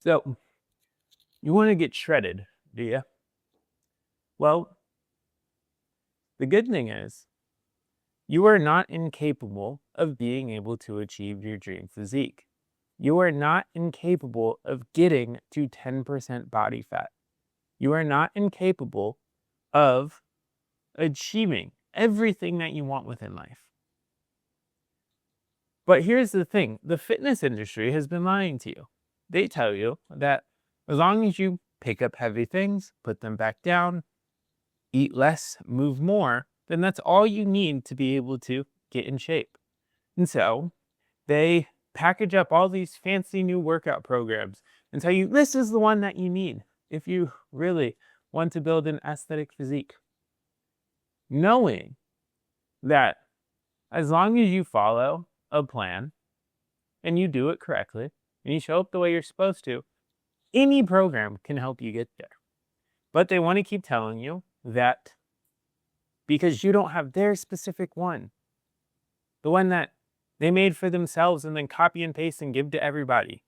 So, you want to get shredded, do you? Well, the good thing is, you are not incapable of being able to achieve your dream physique. You are not incapable of getting to 10% body fat. You are not incapable of achieving everything that you want within life. But here's the thing, the fitness industry has been lying to you. They tell you that as long as you pick up heavy things, put them back down, eat less, move more, then that's all you need to be able to get in shape. And so they package up all these fancy new workout programs and tell you this is the one that you need if you really want to build an aesthetic physique. Knowing that as long as you follow a plan and you do it correctly and you show up the way you're supposed to, any program can help you get there. But they want to keep telling you that because you don't have their specific one, the one that they made for themselves and then copy and paste and give to everybody,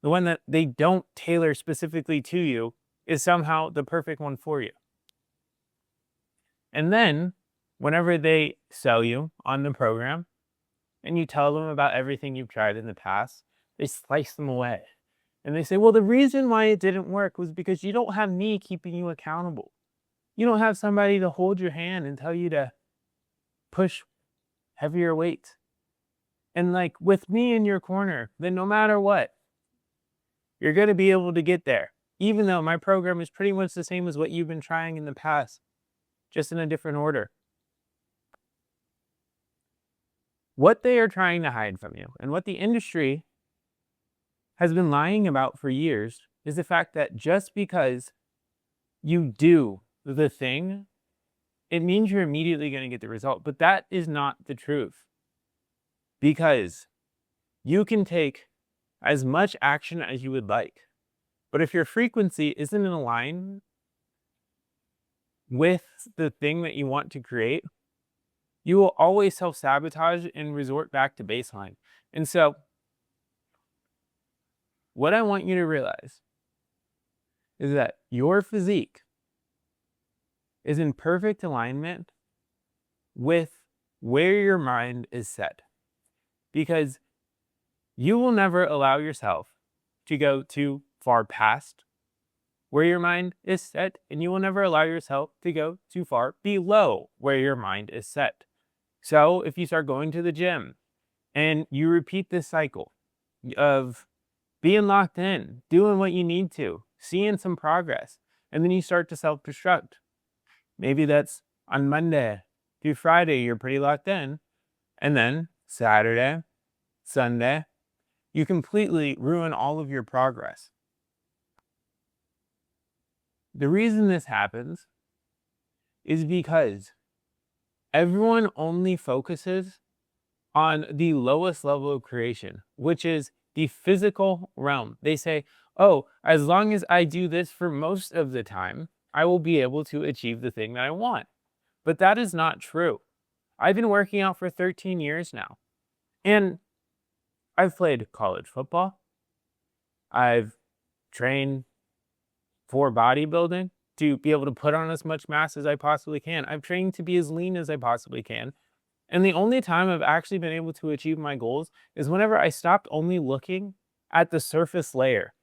the one that they don't tailor specifically to you, is somehow the perfect one for you. And then, whenever they sell you on the program and you tell them about everything you've tried in the past, they slice them away. And they say, well, the reason why it didn't work was because you don't have me keeping you accountable. You don't have somebody to hold your hand and tell you to push heavier weights. And like with me in your corner, then no matter what, you're going to be able to get there. Even though my program is pretty much the same as what you've been trying in the past, just in a different order. What they are trying to hide from you and what the industry has been lying about for years is the fact that just because you do the thing, it means you're immediately going to get the result. But that is not the truth. Because you can take as much action as you would like. But if your frequency isn't in line with the thing that you want to create, you will always self-sabotage and resort back to baseline. And so, what I want you to realize is that your physique is in perfect alignment with where your mind is set. Because you will never allow yourself to go too far past where your mind is set, and you will never allow yourself to go too far below where your mind is set. So if you start going to the gym and you repeat this cycle of being locked in, doing what you need to, seeing some progress, and then you start to self-destruct. Maybe that's on Monday through Friday, you're pretty locked in, and then Saturday, Sunday, you completely ruin all of your progress. The reason this happens is because everyone only focuses on the lowest level of creation, which is the physical realm. They say, oh, as long as I do this for most of the time, I will be able to achieve the thing that I want. But that is not true. I've been working out for 13 years now, and I've played college football. I've trained for bodybuilding to be able to put on as much mass as I possibly can. I've trained to be as lean as I possibly can. And the only time I've actually been able to achieve my goals is whenever I stopped only looking at the surface layer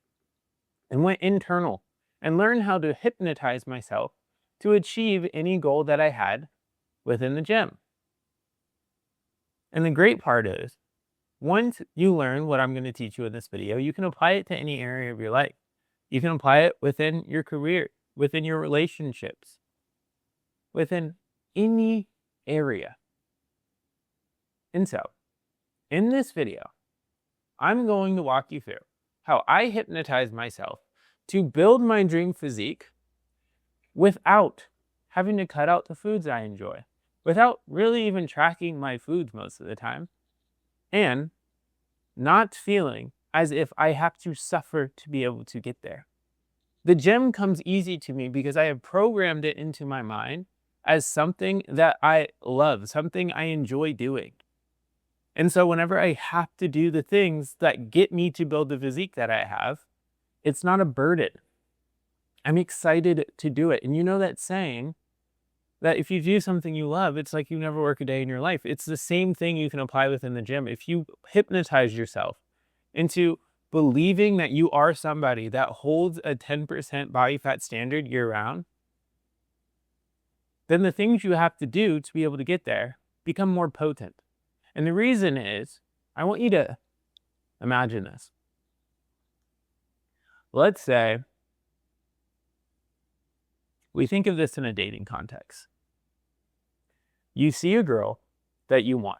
and went internal and learned how to hypnotize myself to achieve any goal that I had within the gym. And the great part is, once you learn what I'm going to teach you in this video, you can apply it to any area of your life. You can apply it within your career, within your relationships, within any area. And so, in this video, I'm going to walk you through how I hypnotize myself to build my dream physique without having to cut out the foods I enjoy, without really even tracking my foods most of the time, and not feeling as if I have to suffer to be able to get there. The gym comes easy to me because I have programmed it into my mind as something that I love, something I enjoy doing. And so whenever I have to do the things that get me to build the physique that I have, It's not a burden. I'm excited to do it. And you know that saying that if you do something you love, it's like you never work a day in your life. It's the same thing you can apply within the gym. If you hypnotize yourself into believing that you are somebody that holds a 10% body fat standard year round, then the things you have to do to be able to get there become more potent. And the reason is, I want you to imagine this. Let's say we think of this in a dating context. You see a girl that you want,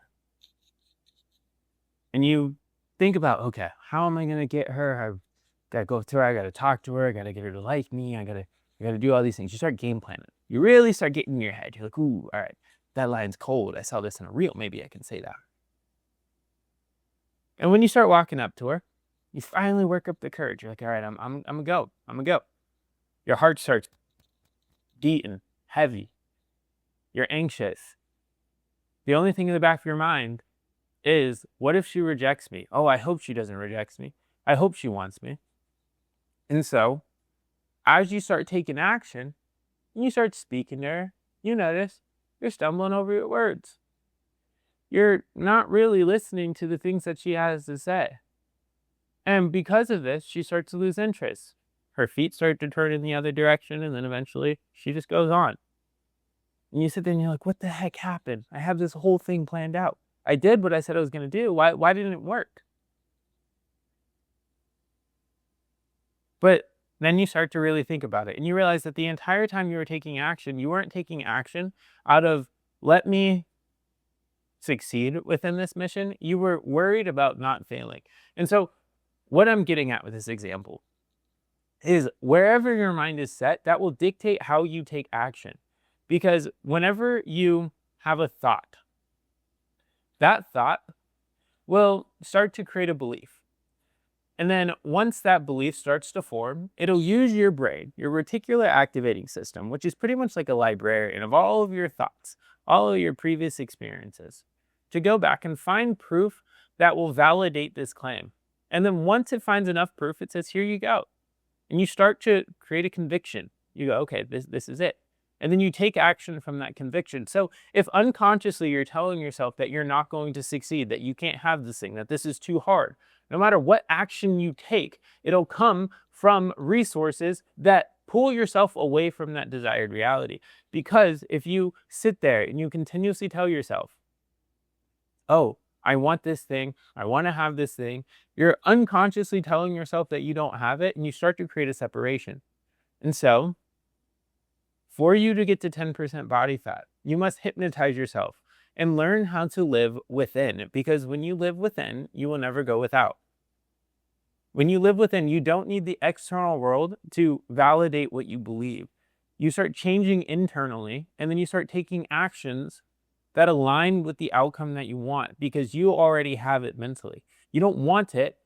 and you think about, okay, how am I going to get her? I've got to go through her. I got to talk to her. I got to get her to like me. I got to do all these things. You start game planning. You really start getting in your head. You're like, ooh, all right, that line's cold. I saw this in a reel. Maybe I can say that. And when you start walking up to her, you finally work up the courage. You're like, all right, I'm gonna go. I'm gonna go. Your heart starts beating heavy. You're anxious. The only thing in the back of your mind is, what if she rejects me? Oh, I hope she doesn't reject me. I hope she wants me. And so, as you start taking action, and you start speaking to her, you notice you're stumbling over your words. You're not really listening to the things that she has to say. And because of this, she starts to lose interest. Her feet start to turn in the other direction, and then eventually she just goes on. And you sit there and you're like, what the heck happened? I have this whole thing planned out. I did what I said I was going to do. Why didn't it work? But then you start to really think about it, and you realize that the entire time you were taking action, you weren't taking action out of, let me succeed within this mission. You were worried about not failing. And so what I'm getting at with this example is, wherever your mind is set, that will dictate how you take action. Because whenever you have a thought, that thought will start to create a belief. And then once that belief starts to form, it'll use your brain, your reticular activating system, which is pretty much like a librarian of all of your thoughts, all of your previous experiences, to go back and find proof that will validate this claim. And then once it finds enough proof, it says, here you go. And you start to create a conviction. You go, okay, this is it. And then you take action from that conviction. So if unconsciously you're telling yourself that you're not going to succeed, that you can't have this thing, that this is too hard, no matter what action you take, it'll come from resources that pull yourself away from that desired reality. Because if you sit there and you continuously tell yourself, oh, I want this thing, I want to have this thing, you're unconsciously telling yourself that you don't have it, and you start to create a separation. And so, for you to get to 10% body fat, you must hypnotize yourself and learn how to live within. Because when you live within, you will never go without. When you live within, you don't need the external world to validate what you believe. You start changing internally, and then you start taking actions that align with the outcome that you want, because you already have it mentally. You don't want it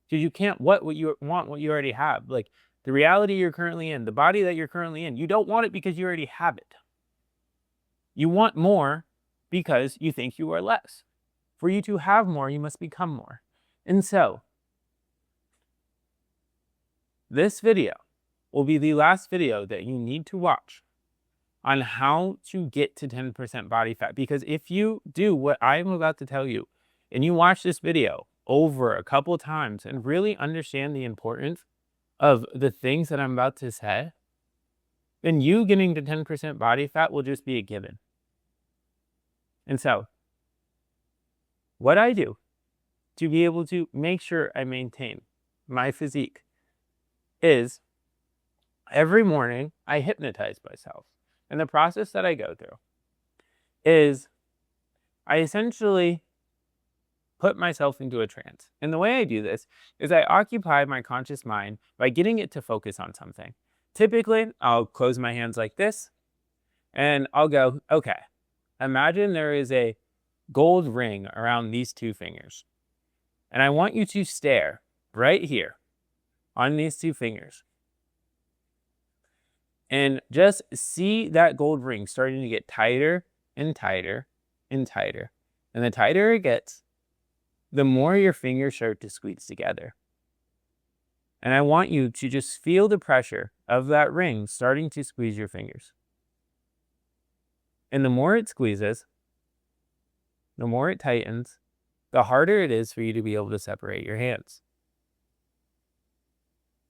because you can't what you want, what you already have. Like the reality you're currently in, the body that you're currently in, you don't want it because you already have it. You want more because you think you are less. For you to have more, you must become more. And so, this video will be the last video that you need to watch on how to get to 10% body fat. Because if you do what I'm about to tell you, and you watch this video over a couple times and really understand the importance of the things that I'm about to say, then you getting to 10% body fat will just be a given. And so, what I do to be able to make sure I maintain my physique is, every morning I hypnotize myself. And the process that I go through is, I essentially put myself into a trance. And the way I do this is I occupy my conscious mind by getting it to focus on something. Typically, I'll close my hands like this, and I'll go, okay, imagine there is a gold ring around these two fingers. And I want you to stare right here on these two fingers and just see that gold ring starting to get tighter and tighter and tighter. And the tighter it gets, the more your fingers start to squeeze together. And I want you to just feel the pressure of that ring starting to squeeze your fingers. And the more it squeezes, the more it tightens, the harder it is for you to be able to separate your hands.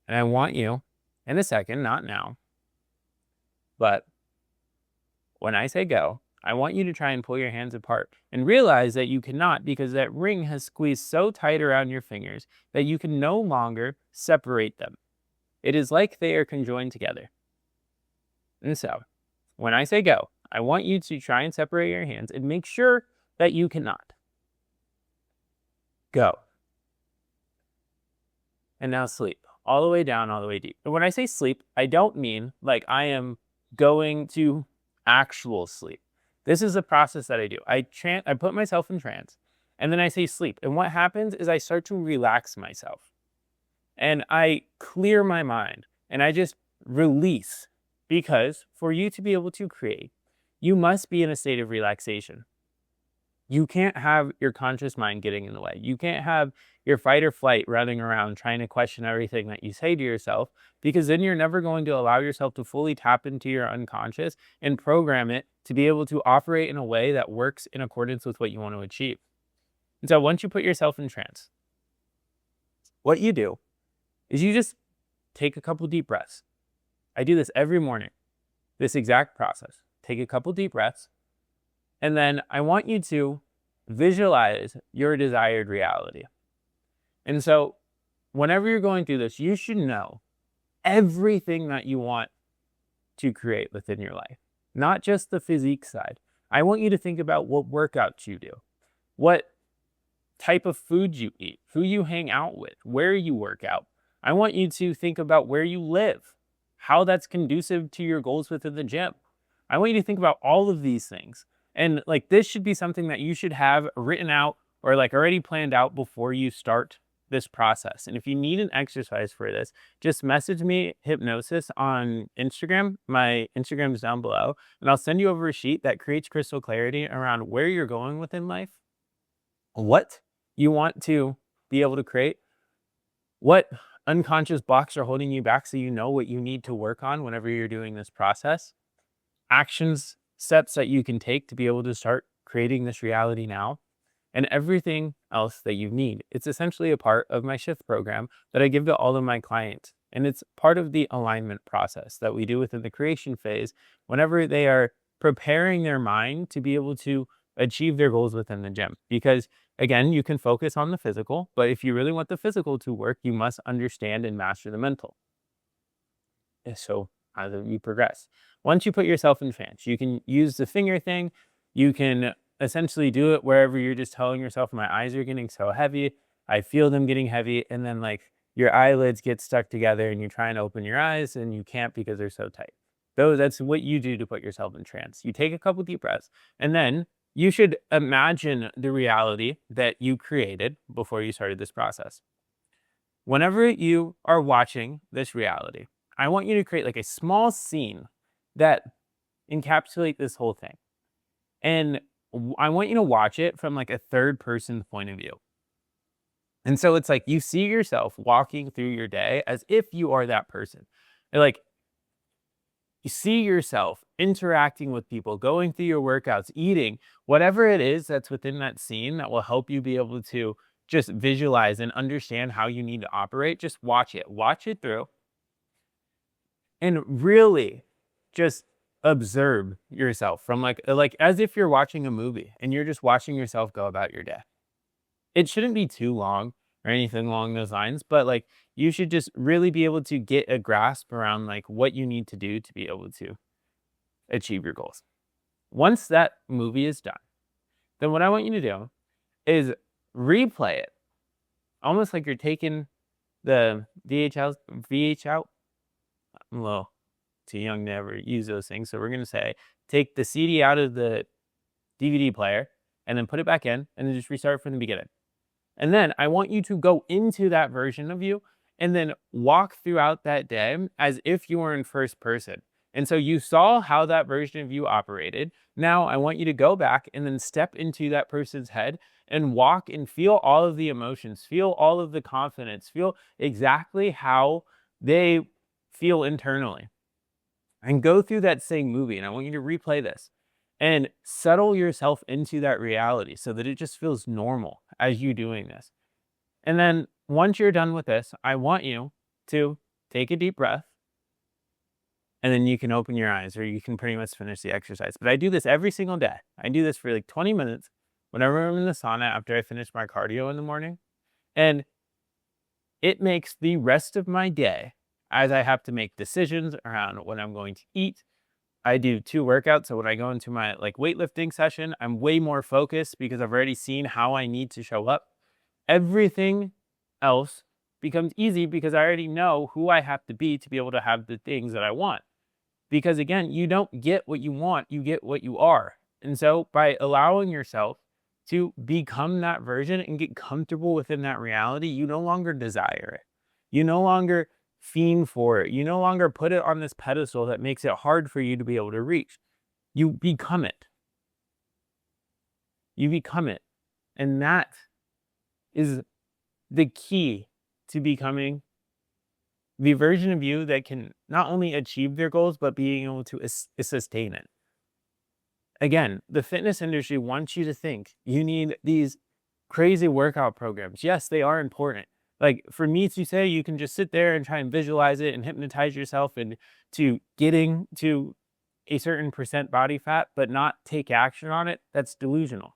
And I want you, in a second, not now, but when I say go, I want you to try and pull your hands apart and realize that you cannot, because that ring has squeezed so tight around your fingers that you can no longer separate them. It is like they are conjoined together. And so, when I say go, I want you to try and separate your hands and make sure that you cannot. Go. And now sleep. All the way down, all the way deep. And when I say sleep, I don't mean like I am going to actual sleep. This is a process that I do. I put myself in trance, and then I say sleep. And what happens is I start to relax myself. And I clear my mind, and I just release. Because for you to be able to create, you must be in a state of relaxation. You can't have your conscious mind getting in the way. You can't have your fight or flight running around trying to question everything that you say to yourself, because then you're never going to allow yourself to fully tap into your unconscious and program it to be able to operate in a way that works in accordance with what you want to achieve. And so once you put yourself in trance, what you do is you just take a couple deep breaths. I do this every morning, this exact process. Take a couple deep breaths. And then I want you to visualize your desired reality. And so whenever you're going through this, you should know everything that you want to create within your life, not just the physique side. I want you to think about what workouts you do, what type of food you eat, who you hang out with, where you work out. I want you to think about where you live, how that's conducive to your goals within the gym. I want you to think about all of these things. And like this should be something that you should have written out or like already planned out before you start this process. And if you need an exercise for this, just message me Hypnosis on Instagram. My Instagram is down below, and I'll send you over a sheet that creates crystal clarity around where you're going within life, what you want to be able to create, what unconscious blocks are holding you back so you know what you need to work on whenever you're doing this process, actions, steps that you can take to be able to start creating this reality now, and everything else that you need. It's essentially a part of my shift program that I give to all of my clients. And it's part of the alignment process that we do within the creation phase whenever they are preparing their mind to be able to achieve their goals within the gym. Because again, you can focus on the physical, but if you really want the physical to work, you must understand and master the mental. And so as you progress, once you put yourself in trance, you can use the finger thing. You can essentially do it wherever you're just telling yourself, my eyes are getting so heavy. I feel them getting heavy. And then like your eyelids get stuck together and you're trying to open your eyes and you can't because they're so tight. That's what you do to put yourself in trance. You take a couple deep breaths, and then you should imagine the reality that you created before you started this process. Whenever you are watching this reality, I want you to create like a small scene that encapsulate this whole thing. And I want you to watch it from like a third person point of view. And so it's like you see yourself walking through your day as if you are that person. And like you see yourself interacting with people, going through your workouts, eating, whatever it is that's within that scene that will help you be able to just visualize and understand how you need to operate. Just watch it through. And really just observe yourself from like as if you're watching a movie and you're just watching yourself go about your day. It shouldn't be too long or anything along those lines, but like you should just really be able to get a grasp around like what you need to do to be able to achieve your goals. Once that movie is done, then what I want you to do is replay it almost like you're taking the VH out. I'm a little too young to ever use those things. So we're going to say, take the CD out of the DVD player and then put it back in and then just restart from the beginning. And then I want you to go into that version of you and then walk throughout that day as if you were in first person. And so you saw how that version of you operated. Now I want you to go back and then step into that person's head and walk and feel all of the emotions, feel all of the confidence, feel exactly how they feel internally. And go through that same movie. And I want you to replay this and settle yourself into that reality so that it just feels normal as you doing this. And then once you're done with this, I want you to take a deep breath, and then you can open your eyes or you can pretty much finish the exercise. But I do this every single day. I do this for like 20 minutes whenever I'm in the sauna after I finish my cardio in the morning. And it makes the rest of my day, as I have to make decisions around what I'm going to eat. I do 2 workouts. So when I go into my like weightlifting session, I'm way more focused because I've already seen how I need to show up. Everything else becomes easy because I already know who I have to be able to have the things that I want. Because again, you don't get what you want, you get what you are. And so by allowing yourself to become that version and get comfortable within that reality, you no longer desire it. You no longer fiend for it. You no longer put it on this pedestal that makes it hard for you to be able to reach. You become it. You become it. And that is the key to becoming the version of you that can not only achieve their goals, but being able to sustain it. Again, the fitness industry wants you to think you need these crazy workout programs. Yes, they are important. Like for me to say, you can just sit there and try and visualize it and hypnotize yourself into getting to a certain percent body fat, but not take action on it. That's delusional.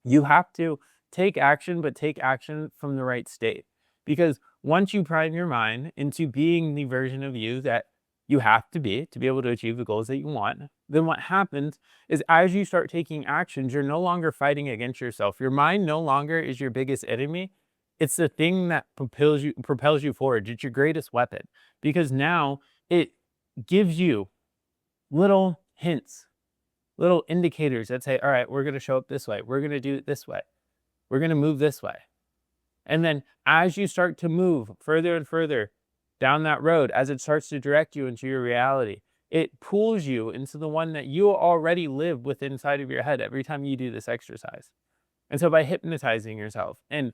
You have to take action, but take action from the right state. Because once you prime your mind into being the version of you that you have to be able to achieve the goals that you want, then what happens is as you start taking actions, you're no longer fighting against yourself. Your mind no longer is your biggest enemy. It's the thing that propels you forward. It's your greatest weapon because now it gives you little hints, little indicators that say, all right, we're going to show up this way. We're going to do it this way. We're going to move this way. And then as you start to move further and further down that road, as it starts to direct you into your reality, it pulls you into the one that you already live with inside of your head every time you do this exercise. And so by hypnotizing yourself and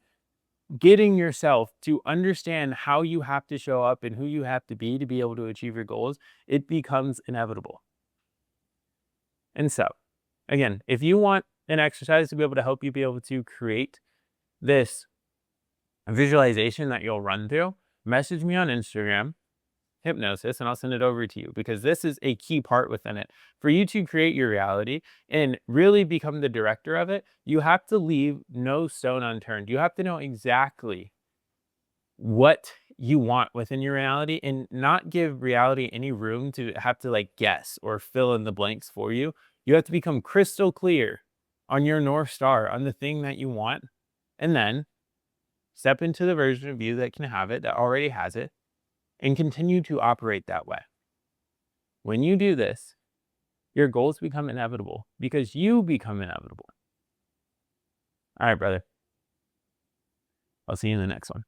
getting yourself to understand how you have to show up and who you have to be able to achieve your goals, it becomes inevitable. And so, again, if you want an exercise to be able to help you be able to create this visualization that you'll run through, message me on Instagram, hypnosis, and I'll send it over to you because this is a key part within it. For you to create your reality and really become the director of it, you have to leave no stone unturned. You have to know exactly what you want within your reality and not give reality any room to have to like guess or fill in the blanks for you. You have to become crystal clear on your North Star, on the thing that you want, and then step into the version of you that can have it, that already has it, and continue to operate that way. When you do this, your goals become inevitable because you become inevitable. All right, brother. I'll see you in the next one.